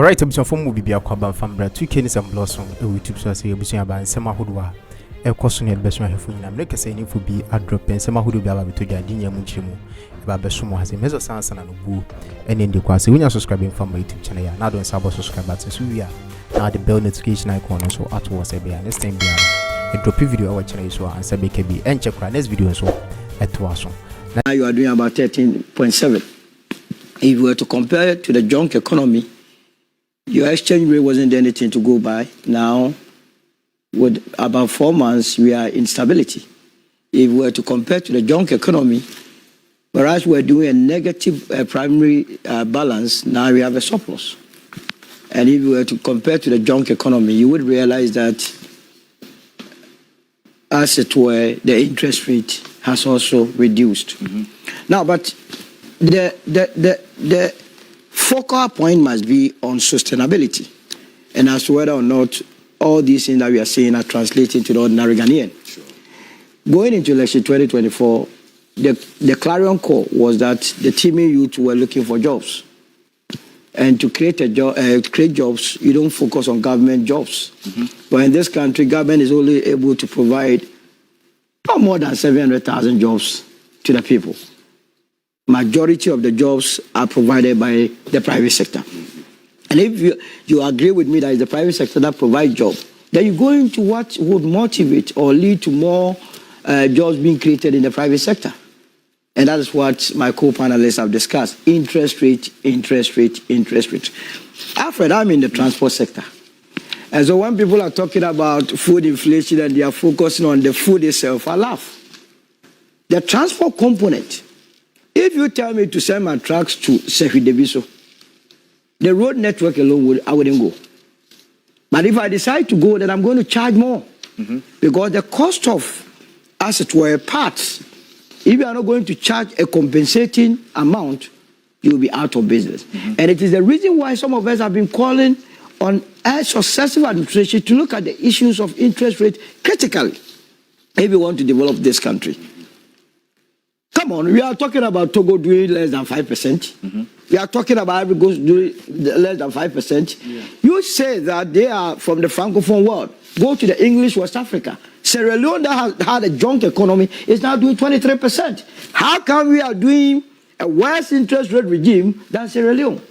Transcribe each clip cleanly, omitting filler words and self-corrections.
All right, ebusun fo mu bibia kwa ban famra 2k ni sem blossom e YouTube so say ebusun aba nsem ahodoa e koso ne beso ahefo nyina mre kese ni fo bi adrop nsem ahodo bi aba beto dwa dinya mu nchire mu e ba beso mo hase mezo sansa na no bu ene ndi kwa se wunya subscribe in family YouTube channel ya na don sabo subscribe button so we are now the bell notification icon so at was e be next time bia e drop video our channel so answer be ke bi enche kra next video so eto aso. Now you are doing about 13.7. If you were to compare it to the junk economy, your exchange rate wasn't anything to go by. Now, with about 4 months, we are in stability. If we were to compare to the junk economy, whereas we're doing a negative primary balance, now we have a surplus. And if you were to compare to the junk economy, you would realize that, as it were, the interest rate has also reduced. Now, but the focal point must be on sustainability and as to whether or not all these things that we are saying are translating to the ordinary Ghanaian. Sure. Going into election 2024, the clarion call was that the teeming youth were looking for jobs. And to create create jobs, you don't focus on government jobs. But in this country, government is only able to provide no more than 700,000 jobs to the people. Majority of the jobs are provided by the private sector. And if you agree with me that it's the private sector that provides jobs, then you go into what would motivate or lead to more jobs being created in the private sector. And that is what my co-panelists have discussed. Interest rate, interest rate, interest rate. Alfred, I'm in the transport sector. And so when people are talking about food inflation and they are focusing on the food itself, I laugh. The transport component, if you tell me to send my trucks to Sefi Debiso, the road network alone, I wouldn't go. But if I decide to go, then I'm going to charge more. Because the cost of, as it were, parts, if you are not going to charge a compensating amount, you will be out of business. And it is the reason why some of us have been calling on a successive administration to look at the issues of interest rate critically if we want to develop this country. Come on, we are talking about Togo doing less than 5%. We are talking about Ivory Coast doing less than 5%. Yeah. You say that they are from the Francophone world. Go to the English West Africa. Sierra Leone that had a junk economy is now doing 23%. How come we are doing a worse interest rate regime than Sierra Leone?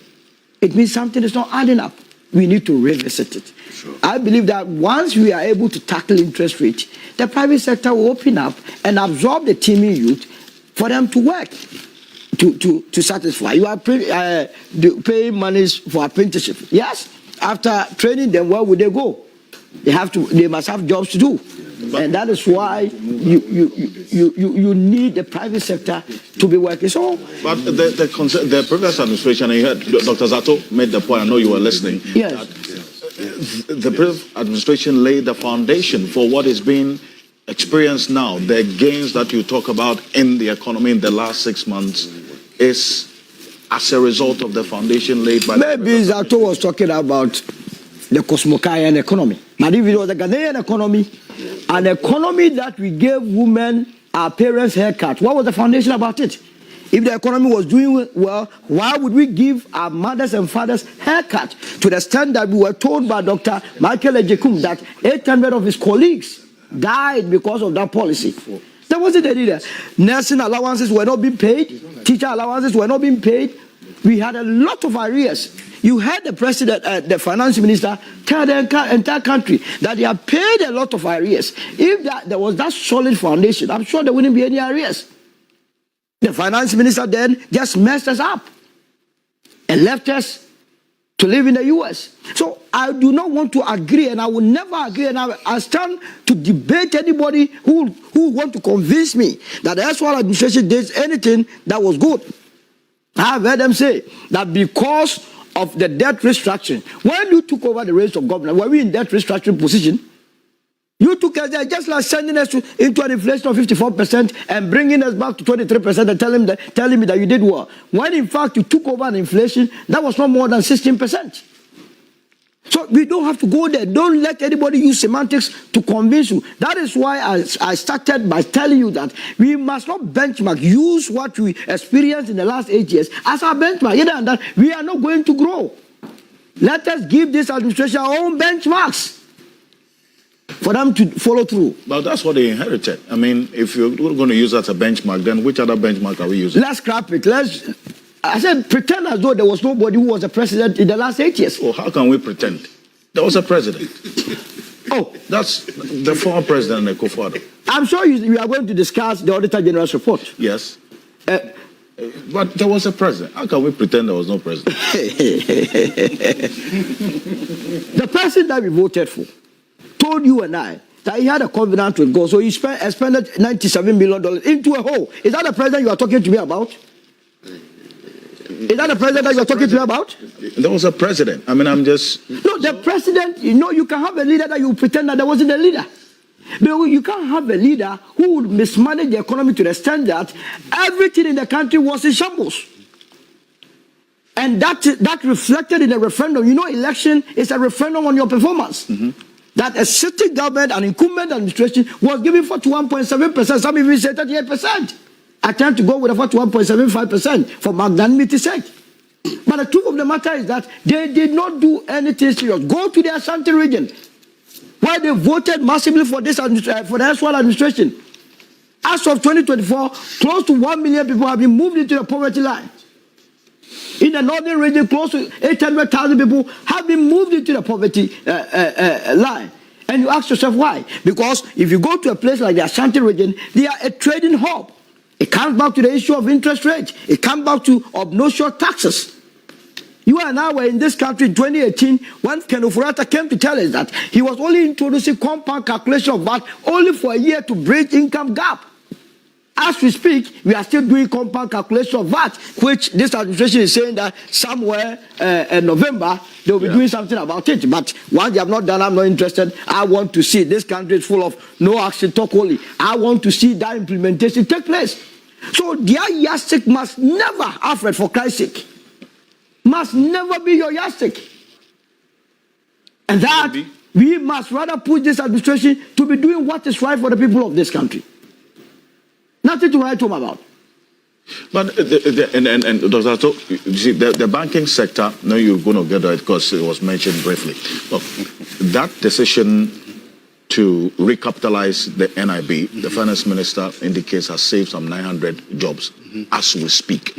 It means something is not adding up. We need to revisit it. Sure. I believe that once we are able to tackle interest rate, the private sector will open up and absorb the teeming youth for them to work, to satisfy. You are paying money for apprenticeship. Yes, after training them, where would they go? They must have jobs to do. And that is why you need the private sector to be working. So, but the previous administration, I heard Dr. Zato made the point, I know you were listening. Yes. The previous administration laid the foundation for what is being experienced now. The gains that you talk about in the economy in the last 6 months is as a result of the foundation laid by maybe Zato was talking about the Cosmocayan economy. But if it was a Ghanaian economy, an economy that we gave women, our parents' haircut, what was the foundation about it? If the economy was doing well, why would we give our mothers and fathers haircut to the extent that we were told by Dr. Michael Ejekum that 800 of his colleagues died because of that policy? That wasn't the leader. Nursing allowances were not being paid. Teacher allowances were not being paid. We had a lot of arrears. You heard the president, the finance minister, tell the entire country that they have paid a lot of arrears. If there was that solid foundation, I'm sure there wouldn't be any arrears. The finance minister then just messed us up and left us to live in the US. So I do not want to agree, and I will never agree, and I stand to debate anybody who want to convince me that the actual administration did anything that was good. I have heard them say that because of the debt restructuring, when you took over the reins of government, were we in debt restructuring position? You took us there just like sending us into an inflation of 54% and bringing us back to 23% and telling me that you did well. When in fact you took over an inflation that was not more than 16%. So we don't have to go there. Don't let anybody use semantics to convince you. That is why I started by telling you that we must not benchmark, use what we experienced in the last 8 years as our benchmark. Other than that, we are not going to grow. Let us give this administration our own benchmarks for them to follow through. But that's what they inherited. I mean, if you're going to use that as a benchmark, then which other benchmark are we using? Let's scrap it. I said, pretend as though there was nobody who was a president in the last 8 years. Well, how can we pretend? There was a president. Oh, that's the former president, Akufo-Addo. I'm sure you are going to discuss the Auditor General's report. Yes. But there was a president. How can we pretend there was no president? The person that we voted for told you and I that he had a covenant with God, so he expended $97 million into a hole. Is that the president you are talking to me about? Is that the president that you are talking to me about? There was a president. I mean, I'm just... No, the president, you can have a leader that you pretend that there wasn't a leader. But you can't have a leader who would mismanage the economy to the extent that everything in the country was in shambles. And that reflected in the referendum. Election is a referendum on your performance. Mm-hmm. That a sitting government, an incumbent administration, was given 41.7%, some even say 38%. I tend to go with a 41.75% for magnanimity's sake. But the truth of the matter is that they did not do anything serious. Go to the Ashanti region, where they voted massively for the actual administration. As of 2024, close to 1 million people have been moved into the poverty line. In the northern region, close to 800,000 people have been moved into the poverty line. And you ask yourself why? Because if you go to a place like the Ashanti region, they are a trading hub. It comes back to the issue of interest rates. It comes back to obnoxious taxes. You and I were in this country in 2018 when Ken Ofori-Atta came to tell us that he was only introducing compound calculation of VAT only for a year to bridge income gap. As we speak, we are still doing compound calculation of VAT, which this administration is saying that somewhere in November, they will be doing something about it. But once they have not done, I'm not interested. I want to see this country is full of no action, talk only. I want to see that implementation take place. So their yardstick must never, Alfred, for Christ's sake, must never be your yardstick. And that we must rather push this administration to be doing what is right for the people of this country. Nothing to write home about. But Dr. You see, the banking sector, now you're going to get that because it was mentioned briefly. But that decision to recapitalize the NIB, the finance minister indicates has saved some 900 jobs as we speak.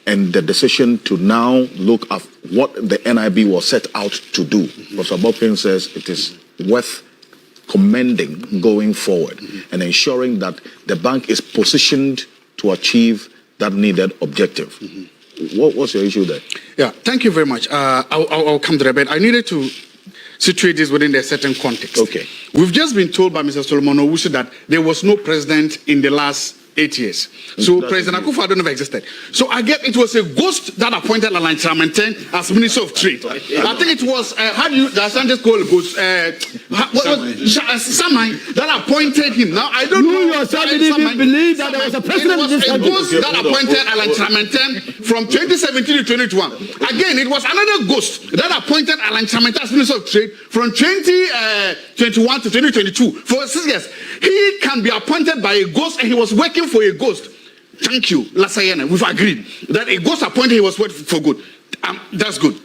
And the decision to now look at what the NIB was set out to do, Professor Bopin says it is worth commending going forward and ensuring that the bank is positioned to achieve that needed objective. What's your issue there? Yeah, thank you very much. I'll come to the bed. I needed to situate this within a certain context. Okay. We've just been told by Mr. Solomon Owusu that there was no president in the last 8 years. So President Akufo-Addo never existed. So I get it was a ghost that appointed Alan Chamanten as Minister of Trade. I think it was, how do you, the Ashantis call it ghost? Samai that appointed him. Now I don't know. You yourself didn't even believe that there was a president in this country. It was a ghost that appointed Alan Chamanten from 2017 to 2021. Again, it was another ghost that appointed Alan Chamanten as Minister of Trade from 2021 to 2022. For 6 years. He can be appointed by a ghost and he was working for a ghost. Thank you, Lasayana. We've agreed that a ghost appointed he was working for good. That's good.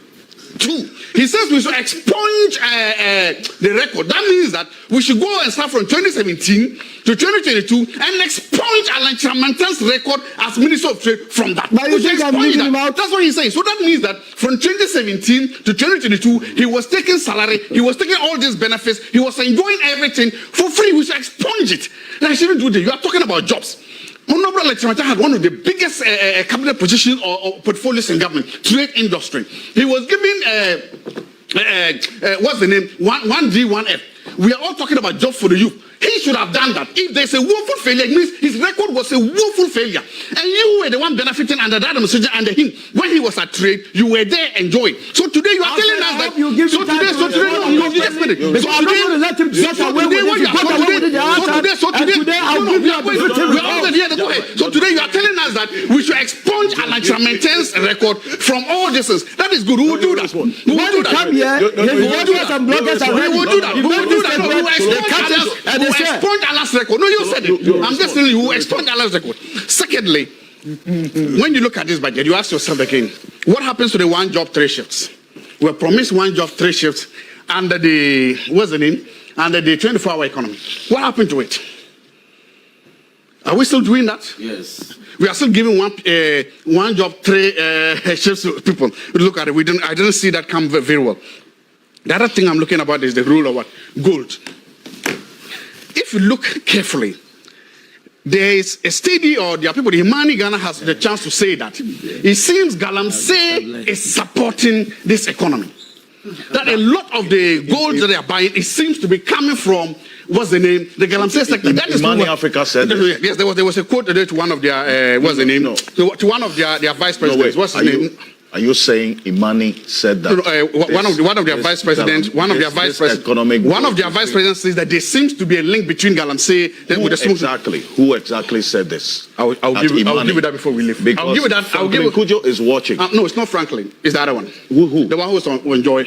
2, he says we should expunge the record. That means that we should go and start from 2017 to 2022 and expunge Alan Chamanten's record as Minister of Trade from that. But you think I'm leaving him out? That's what he's saying. So that means that from 2017 to 2022, he was taking salary, he was taking all these benefits, he was enjoying everything for free. We should expunge it. Now, I shouldn't do that. You are talking about jobs. Honorable Alex Chamanten had one of the biggest cabinet positions or portfolios in government, trade industry. He was given, what's the name, 1G, 1F. We are all talking about jobs for the youth. He should have done that. If there's a woeful failure, it means his record was a woeful failure. And you were the one benefiting under that administration, under him. When he was at trade, you were there enjoying. So today you are telling us that. So today, so today, you are telling us that we should expunge Alan Chamanten's record from all this. That is good. Who will do that? Who will do that? We will do that. Who will do that? Who will expunge expunge Allah's record. No, you said it. I'm just telling you who expunge Allah's record. Secondly, when you look at this budget, you ask yourself again, what happens to the 1 job 3 shifts? were promised 1 job, 3 shifts under the, what's the name? Under the 24-hour economy. What happened to it? Are we still doing that? Yes. We are still giving 1 job, 3 shifts to people. Look at it. I didn't see that come very well. The other thing I'm looking about is the rule of what? Gold. If you look carefully, there is a study, or there are people, the Imani Ghana has the chance to say that. It seems Galamsey is supporting this economy. That a lot of the gold that they are buying, it seems to be coming from, what's the name? The Galamsey sector. That is Imani Africa said this. Yes, there was a quote today to one of their, what's the name? No. To one of their vice presidents. What's his name? Are you saying Imani said that? One of their vice presidents, one of their vice presidents says that there seems to be a link between Galamsey with the Who exactly said this? I'll give you that before we leave. Because I'll give you that. Franklin Kujo is watching. No, it's not Franklin. It's the other one. Who? The one who's on Enjoy.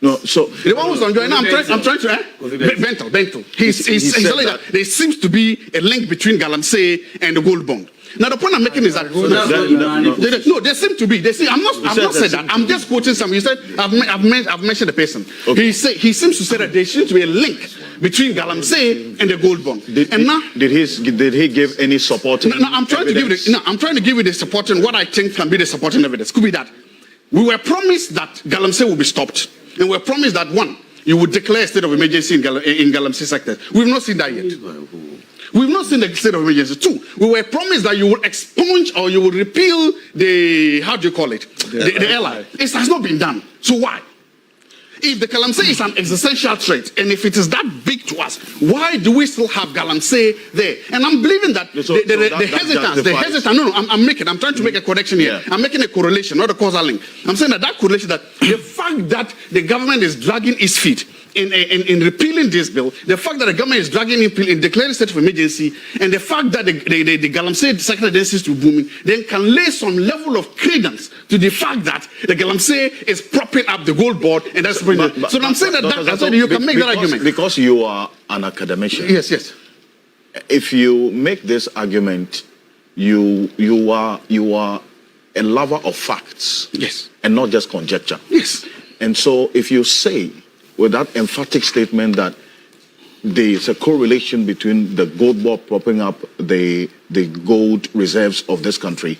No, so the one who's on Enjoy. Now I'm trying to. Bento. He's telling that there seems to be a link between Galamsey and the gold bond. Now the point I'm making is that no, there seem to be. I'm not saying that. I'm just quoting some. You said I've mentioned the person. Okay. He seems to say that there seems to be a link between Galamsey and the gold bond. Did he give any supporting? No, I'm trying to give you the supporting, what I think can be the supporting evidence. Could be that we were promised that Galamsey will be stopped, and we were promised that one, you would declare a state of emergency in Galamsey sector. We've not seen that yet. We've not seen the state of emergency. 2, we were promised that you will expunge or you will repeal the, how do you call it? The airline. It has not been done. So why? If the Galamsey is an existential threat, and if it is that big to us, why do we still have Galamsey there? And I'm believing that the hesitance, I'm trying to make a correction here. Yeah. I'm making a correlation, not a causal link. I'm saying that correlation, that the fact that the government is dragging its feet in repealing this bill, the fact that the government is dragging in declaring state of emergency, and the fact that the Galamsey sector is to booming, then can lay some level of credence to the fact that the Galamsey is propping up the gold board, and that's so I'm saying that you can make that argument because you are an academician. Yes. If you make this argument, you are a lover of facts. Yes. And not just conjecture. Yes. And so if you say with that emphatic statement that there is a correlation between the gold board propping up the gold reserves of this country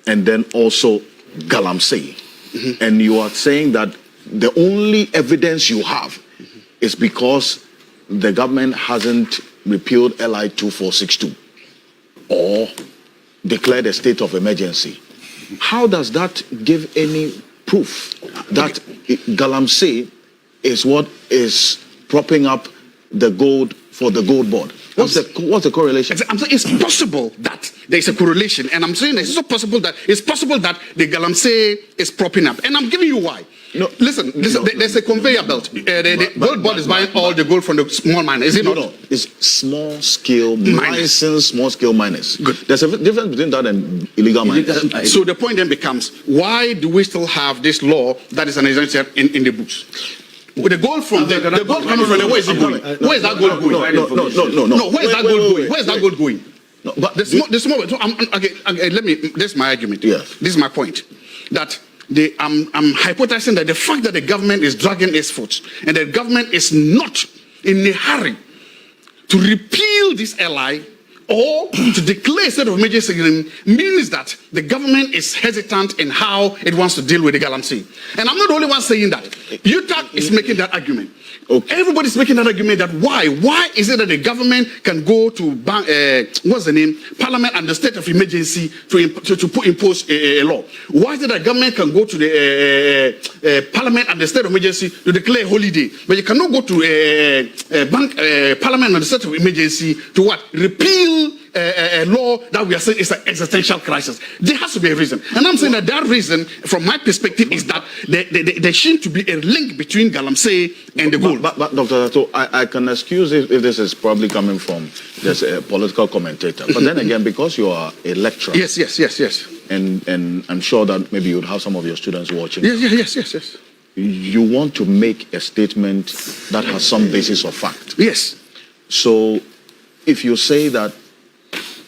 and then also Galamsey, and you are saying that the only evidence you have is because the government hasn't repealed LI 2462 or declared a state of emergency, how does that give any proof that Galamsey is what is propping up the gold for the gold board? What's the correlation? I'm saying it's possible that there is a correlation, and I'm saying it's possible that the Galamsey is propping up, and I'm giving you why. No, listen. There's a conveyor belt. The gold board is buying all the gold from the small miners. Is it not? No, it's small scale miners, small scale miners. Good. There's a difference between that and illegal miners. So the point then becomes, why do we still have this law that is an exemption in the books? With the gold from the gold coming from the, where is it going? Where is that gold going? No. Where is that gold going? Where is that gold going? No, but the small. Okay, let me. This is my argument. Yes. This is my point. That I'm hypothesizing that the fact that the government is dragging its foot and the government is not in a hurry to repeal this LI or to declare a state of emergency means that the government is hesitant in how it wants to deal with the Galamsey. And I'm not the only one saying that. UTAC is making that argument. Okay. Everybody's making that argument that why is it that the government can go to Parliament and the state of emergency to impose a law? Why is it that the government can go to the Parliament and the state of emergency to declare a holiday, but you cannot go to Parliament and the state of emergency to what? Repeal a law that we are saying is an existential crisis. There has to be a reason. And I'm saying that reason, from my perspective, is that there seems to be a link between Galamsey and the gold. But Dr. Tato, I can excuse it if this is probably coming from just a political commentator. But then again, because you are a lecturer. Yes. And I'm sure that maybe you'd have some of your students watching. Yes. You want to make a statement that has some basis of fact. Yes. So if you say that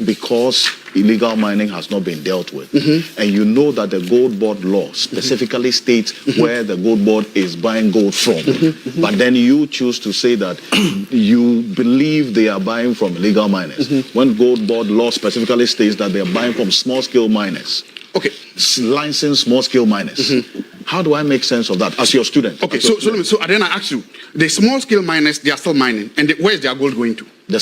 because illegal mining has not been dealt with, and you know that the gold board law specifically states where the gold board is buying gold from, but then you choose to say that you believe they are buying from illegal miners, when gold board law specifically states that they are buying from small-scale miners. Okay. Licensed small-scale miners. How do I make sense of that as your student? Okay, so then I ask you, the small-scale miners, they are still mining, and where is their gold going to? The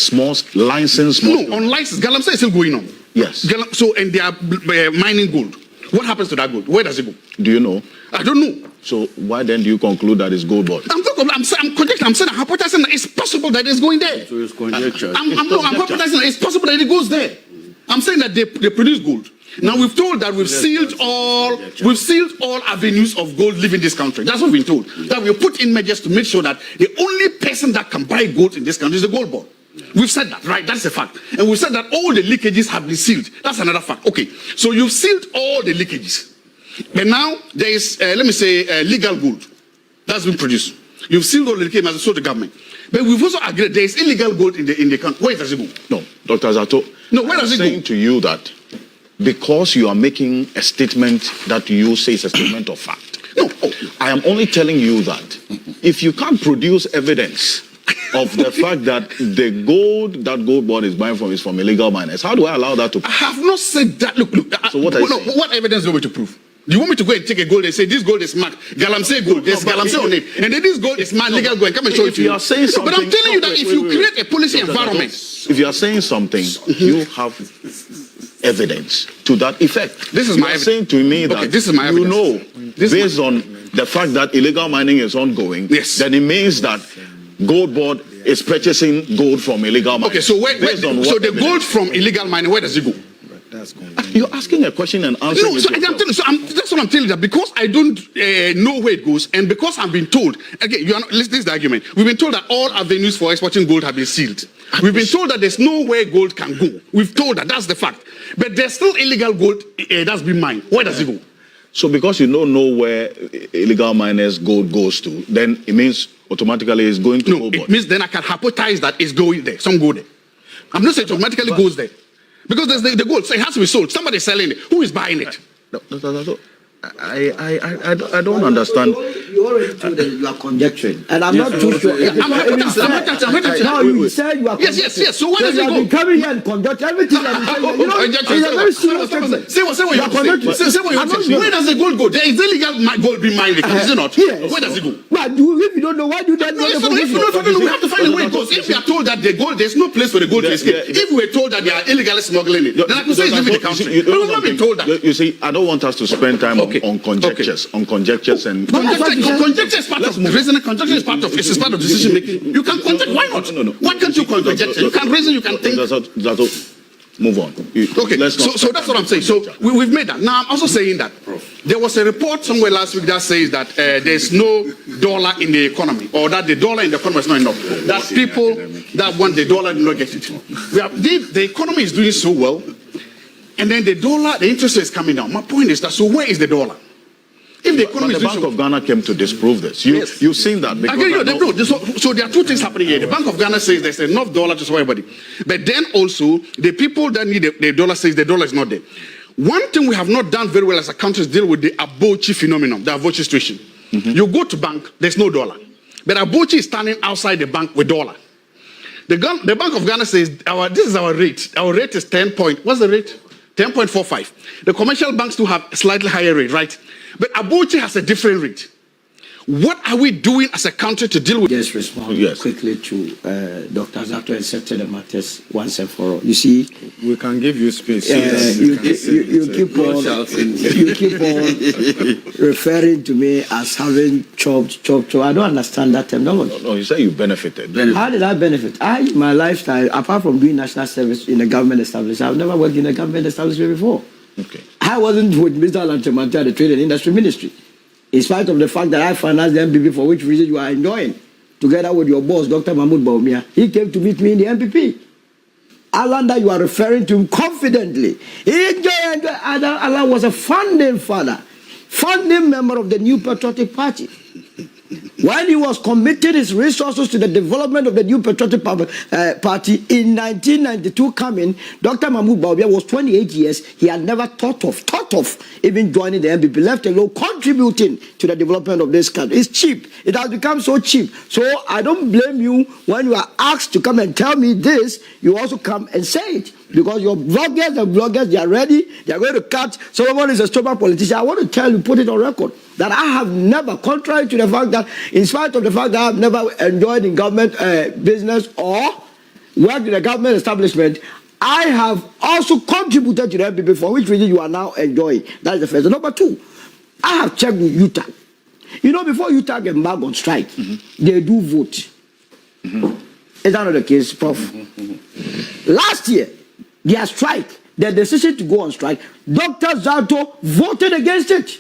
licensed small-scale. No, unlicensed. Galamsey is still going on. Yes. And they are mining gold. What happens to that gold? Where does it go? Do you know? I don't know. So why then do you conclude that it's gold board? I'm conjecturing. I'm saying, I'm hypothesizing that it's possible that it's going there. So it's conjecture. I'm hypothesizing that it's possible that it goes there. I'm saying that they produce gold. Now we've told that we've sealed all avenues of gold leaving this country. That's what we've been told. That we've put in measures to make sure that the only person that can buy gold in this country is the gold board. We've said that, right? That's a fact. And we've said that all the leakages have been sealed. That's another fact. Okay, so you've sealed all the leakages. But now there is, legal gold that's been produced. You've sealed all the leakages as sold the government. But we've also agreed there is illegal gold in the country. Where does it go? No, Dr. Zato. No, where does it go? I'm saying to you that because you are making a statement that you say is a statement of fact. No, I am only telling you that if you can't produce evidence of the fact that the gold that gold board is buying from is from illegal miners, how do I allow that to I have not said that. Look. So what are you saying? What evidence do you want me to prove? Do you want me to go and take a gold and say this gold is marked Galamsey gold? There's Galamsey on it, and then this gold is marked legal gold. Come and show it to you. You are saying something, but I'm telling you that if you create a policy Dr. environment, if you are saying something, you have evidence to that effect. This is you my are evidence. saying to me that this is my you evidence. know, based on the fact that illegal mining is ongoing, yes, then it means that gold board is purchasing gold from illegal mining. Okay, so so the gold from illegal mining, where does it go? You're asking a question and answering. No, so I'm telling you, that's what I'm telling you. That because I don't know where it goes, and because I've been told, again, this is the argument. We've been told that all avenues for exporting gold have been sealed. We've been told that there's nowhere gold can go. We've told that that's the fact. But there's still illegal gold that's been mined. Where does it go? So because you don't know where illegal miners' gold goes to, then it means automatically it's going to gold board. It means then I can hypothesize that it's going there. Some go there. I'm not saying it automatically goes there. Because there's the gold, so it has to be sold. Somebody's selling it. Who is buying it? I don't understand. You already told that you are conjecturing, and I'm not too sure. No, you said you are. Yes. So where does it go? You coming here and conduct everything that you say. You know, it's a very serious statement. Say what you want to say. Where does the gold go? There is illegal gold being mined, is it not? Yes. Where does it go? But if you don't know, why do you then know? If you don't know, we have to find a way it goes. If we are told that the gold, there's no place for the gold to escape. If we were told that they are illegally smuggling it, then I could say it's leaving the country. But we've not been told that. You see, I don't want us to spend time on conjectures, and conjecture is part of reasoning. Conjecture is part of decision making. You can conjecture. Why not? No. Why can't you conjecture? You can reason. You can think. Move on. Okay. So that's what I'm saying. So we've made that. Now I'm also saying that there was a report somewhere last week that says that there's no dollar in the economy, or that the dollar in the economy is not enough. That people that want the dollar do not get it. The economy is doing so well, and then the dollar, the interest rate is coming down. My point is that, so where is the dollar? If the economy the Bank of Ghana came to disprove this. You've seen that. So there are two things happening here. The Bank of Ghana says there's enough dollar to support everybody. But then also, the people that need the dollar says the dollar is not there. One thing we have not done very well as a country is deal with the Abochi phenomenon, the Abochi situation. You go to bank, there's no dollar. But Abochi is standing outside the bank with dollar. The Bank of Ghana says, this is our rate. Our rate is 10 point. What's the rate? 10.45. The commercial banks do have a slightly higher rate, right? But Abochi has a different rate. What are we doing as a country to deal with? Just respond quickly to Dr. Zato and settle the matters once and for all. You see, we can give you space. You keep on referring to me as having chopped. I don't understand that term. No, you say you benefited. How did I benefit? My lifestyle, apart from doing national service in a government establishment, I've never worked in a government establishment before. Okay. I wasn't with Mr. Lanchemante at the Trade and Industry Ministry. In spite of the fact that I financed the NPP, for which reason you are enjoying, together with your boss, Dr. Mahmoud Baumia, he came to meet me in the NPP. Alanda, you are referring to him confidently. Allah was a founding father, founding member of the New Patriotic Party. when he was committing his resources to the development of the new patriotic party in 1992 coming, Dr. Mahmoud Bawumia was 28 years. He had never thought of even joining the NPP, left alone contributing to the development of this country. It's cheap. It has become so cheap. So I don't blame you when you are asked to come and tell me this, you also come and say it. Because your bloggers, they are ready. They are going to cut. Solomon is a stubborn politician. I want to tell you, put it on record, that I have never, contrary to the fact that, in spite of the fact that I have never enjoyed in government business or worked in a government establishment, I have also contributed to the NPP, for which reason you are now enjoying. That is the first. Number two, I have checked with UTAG. You know, before UTAG embark on strike, they do vote. Is that not the case, Prof? Last year, their strike, their decision to go on strike, Dr. Zato voted against it.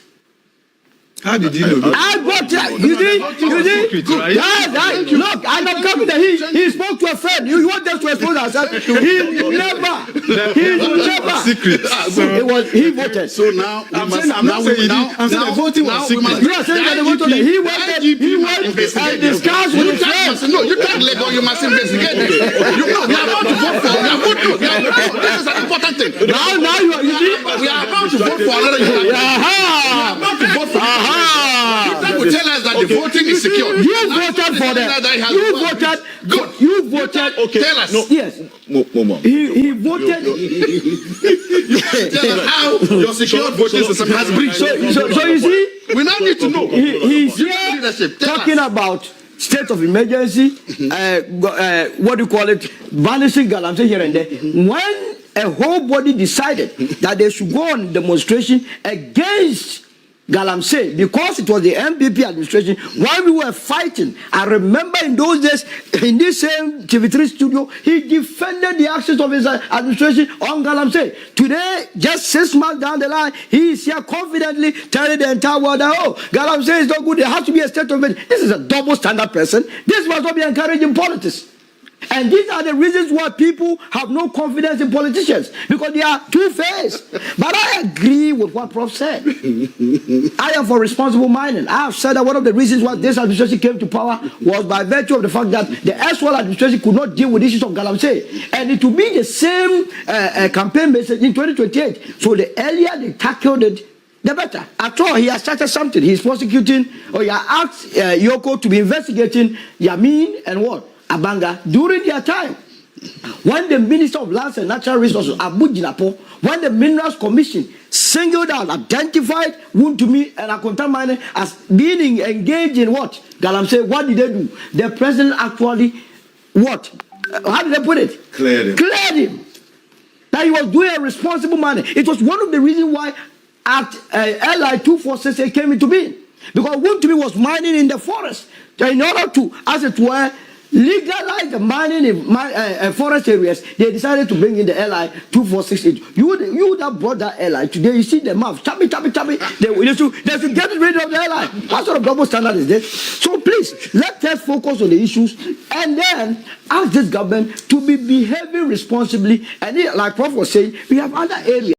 How did you know? I got that. You see? Look, I'm not coming there. He spoke to a friend. You want us to expose ourselves? He never. Secret. He voted. So now, I'm saying the voting was secret. You are saying that the vote he went and discussed with his friends. No, you can't let go. You must investigate it. We are about to vote for. This is an important thing. Now you see? We are about to vote for another. We are about to vote for. That will tell us that the voting is secure. You voted for that. You voted. Good. You voted. Okay. Tell us. No. Yes. He voted. Tell us how your secure voting system has breached. So you see, We now need to know. he's here talking about state of emergency, what do you call it, vanishing Galamsey here and there. When a whole body decided that they should go on demonstration against Galamsey, because it was the NPP administration, while we were fighting, I remember in those days, in this same TV3 studio, he defended the actions of his administration on Galamsey. Today, just 6 months down the line, he is here confidently telling the entire world that, oh, Galamsey is not good, there has to be a state of emergency. This is a double standard person. This must not be encouraged in politics. And these are the reasons why people have no confidence in politicians, because they are two-faced. But I agree with what Prof said. I am for responsible mining. I have said that one of the reasons why this administration came to power was by virtue of the fact that the erstwhile administration could not deal with issues of Galamsey. And it will be the same campaign message in 2028. So the earlier they tackled it, the better. After all, he has started something. He's prosecuting, or he has asked Yoko to be investigating Yamin and what? Abanga during their time. When the Minister of Lands and Natural Resources, Abu Jinapo, when the Minerals Commission singled out, identified Wuntumi and Akonta Mine as being engaged in what? Galamsey, what did they do? The president actually, what? How did they put it? Cleared him. That he was doing a responsible manner. It was one of the reasons why Act LI 246 came into being. Because Wuntumi was mining in the forest. So in order to, as it were, legalize the mining in forest areas, they decided to bring in the LI 2468. You that brought that LI today, you see the mouth, tappy. They should get rid of the LI. What sort of double standard is this? So please, let us focus on the issues and then ask this government to be behaving responsibly. And like Prof was saying, we have other areas.